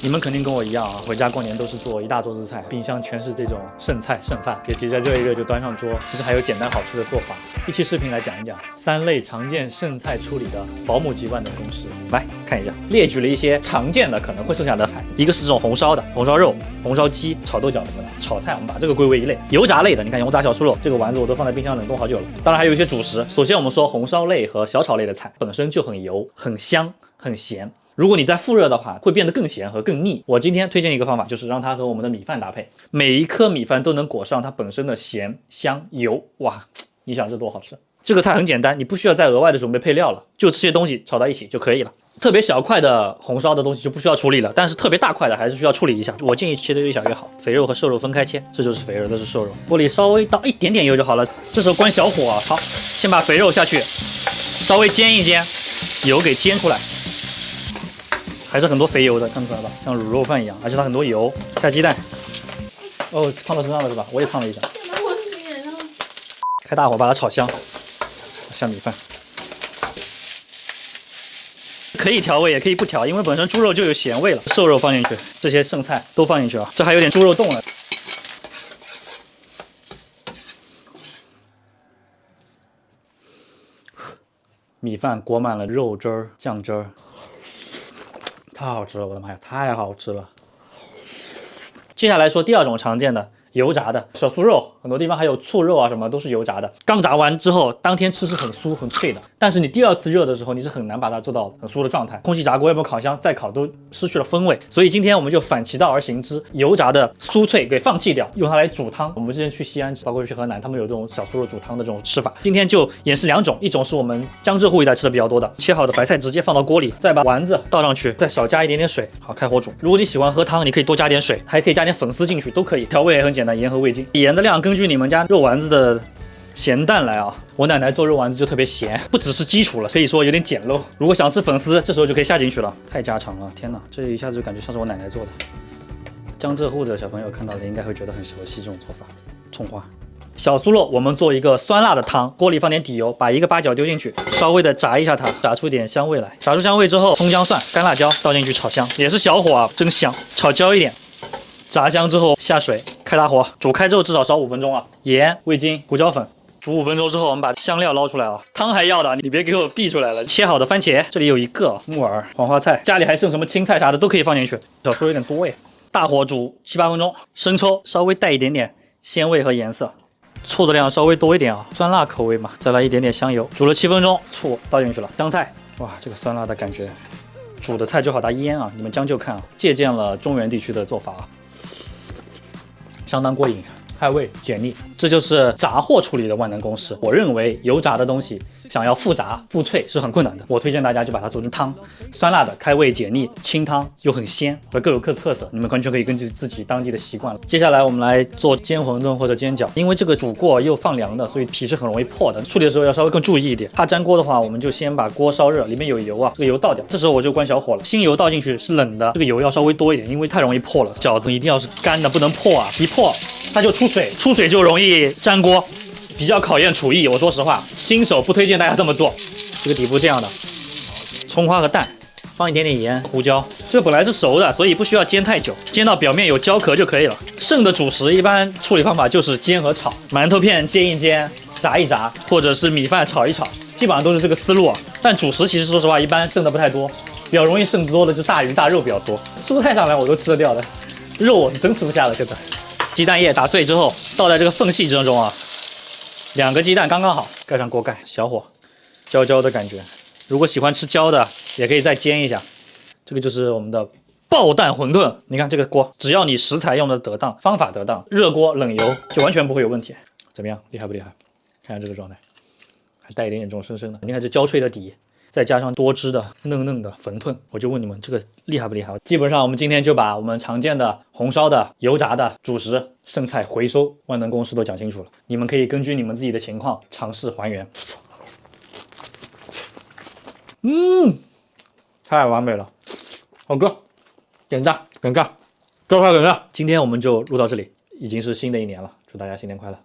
你们肯定跟我一样啊，回家过年都是做一大桌子菜，冰箱全是这种剩菜剩饭，也急着热一热就端上桌。其实还有简单好吃的做法，一期视频来讲一讲3类常见剩菜处理的保姆级万能公式。来看一下，列举了一些常见的可能会剩下的菜，一个是这种红烧的，红烧肉、红烧鸡、炒豆角什么的，炒菜我们把这个归为一类。油炸类的，你看油炸小酥肉，这个丸子我都放在冰箱冷冻好久了。当然还有一些主食，首先我们说红烧类和小炒类的菜本身就很油、很香、很咸。如果你再复热的话，会变得更咸和更腻。我今天推荐一个方法，就是让它和我们的米饭搭配，每一颗米饭都能裹上它本身的咸、香、油，哇，你想这多好吃！这个菜很简单，你不需要再额外的准备配料了，就这些东西炒到一起就可以了。特别小块的红烧的东西就不需要处理了，但是特别大块的还是需要处理一下。我建议切得越小越好，肥肉和瘦肉分开切，这就是肥肉，这是瘦肉。锅里稍微倒一点点油就好了，这时候关小火啊。好，先把肥肉下去，稍微煎一煎，油给煎出来。还是很多肥油的，看得出来吧？像卤肉饭一样，而且它很多油。下鸡蛋，哦，烫到身上了是吧？我也烫了一下。开大火把它炒香，下米饭。可以调味，也可以不调，因为本身猪肉就有咸味了。瘦肉放进去，这些剩菜都放进去啊。这还有点猪肉冻了。米饭裹满了肉汁儿、酱汁儿。太好吃了，我的妈呀，太好吃了！接下来说第二种常见的油炸的小酥肉，很多地方还有醋肉啊，什么都是油炸的。刚炸完之后，当天吃是很酥很脆的，但是你第二次热的时候，你是很难把它做到很酥的状态。空气炸锅要不烤箱再烤都失去了风味。所以今天我们就反其道而行之，油炸的酥脆给放弃掉，用它来煮汤。我们之前去西安，包括去河南，他们有这种小酥肉煮汤的这种吃法。今天就演示2种，一种是我们江浙沪一带吃的比较多的，切好的白菜直接放到锅里，再把丸子倒上去，再少加一点点水，好开火煮。如果你喜欢喝汤，你可以多加点水，还可以加点粉丝进去，都可以。调味也很简单，盐和味精。盐的量根据你们家肉丸子的咸淡来啊。我奶奶做肉丸子就特别咸，不只是基础了，可以说有点简陋。如果想吃粉丝，这时候就可以下进去了。太家常了，天哪，这一下子就感觉像是我奶奶做的。江浙沪的小朋友看到了应该会觉得很熟悉这种做法。葱花。小酥肉我们做一个酸辣的汤，锅里放点底油，把一个八角丢进去，稍微的炸一下它，炸出点香味来。炸出香味之后，葱姜蒜、干辣椒倒进去炒香，也是小火啊，真香。炒焦一点，炸香之后下水，开大火煮开之后至少烧5分钟啊。盐、味精、胡椒粉。煮5分钟之后，我们把香料捞出来啊，汤还要的，你别给我避出来了。切好的番茄，这里有一个木耳、黄花菜，家里还剩什么青菜啥的都可以放进去。小酥有点多耶，大火煮7、8分钟，生抽稍微带一点点鲜味和颜色。醋的量稍微多一点啊，酸辣口味嘛，再来一点点香油，煮了7分钟，醋倒进去了，香菜，哇，这个酸辣的感觉，煮的菜就好大腌啊，你们将就看啊，借鉴了中原地区的做法啊，相当过瘾。开胃解腻，这就是炸货处理的万能公式。我认为油炸的东西想要复炸复脆是很困难的，我推荐大家就把它做成汤，酸辣的，开胃解腻，清汤又很鲜，各有各的特色，你们完全可以根据自己当地的习惯了。接下来我们来做煎馄饨或者煎饺，因为这个煮过又放凉的，所以皮是很容易破的，处理的时候要稍微更注意一点。怕粘锅的话，我们就先把锅烧热，里面有油啊，这个油倒掉，这时候我就关小火了，新油倒进去是冷的，这个油要稍微多一点，因为太容易破了。饺子一定要是干的，不能破啊，一破它就出水，出水就容易粘锅，比较考验厨艺。我说实话，新手不推荐大家这么做。这个底部这样的，葱花和蛋，放一点点盐、胡椒。这个本来是熟的，所以不需要煎太久，煎到表面有焦壳就可以了。剩的主食一般处理方法就是煎和炒，馒头片煎一煎，炸一炸，或者是米饭炒一炒，基本上都是这个思路啊。但主食其实说实话，一般剩的不太多，比较容易剩多的就大鱼大肉比较多。蔬菜上来我都吃得掉的，肉我是真吃不下了现在。鸡蛋液打碎之后倒在这个缝隙之中啊，2个鸡蛋刚刚好，盖上锅盖，小火，焦焦的感觉。如果喜欢吃焦的，也可以再煎一下。这个就是我们的爆蛋馄饨。你看这个锅，只要你食材用的得当，方法得当，热锅冷油就完全不会有问题。怎么样，厉害不厉害？看下这个状态，还带一点点这种生生的。你看这焦脆的底，再加上多汁的嫩嫩的馄饨，我就问你们这个厉害不厉害？基本上我们今天就把我们常见的红烧的、油炸的主食、剩菜回收万能公式都讲清楚了，你们可以根据你们自己的情况尝试还原。太完美了，好哥，点赞点赞，多快点赞！今天我们就录到这里，已经是新的一年了，祝大家新年快乐！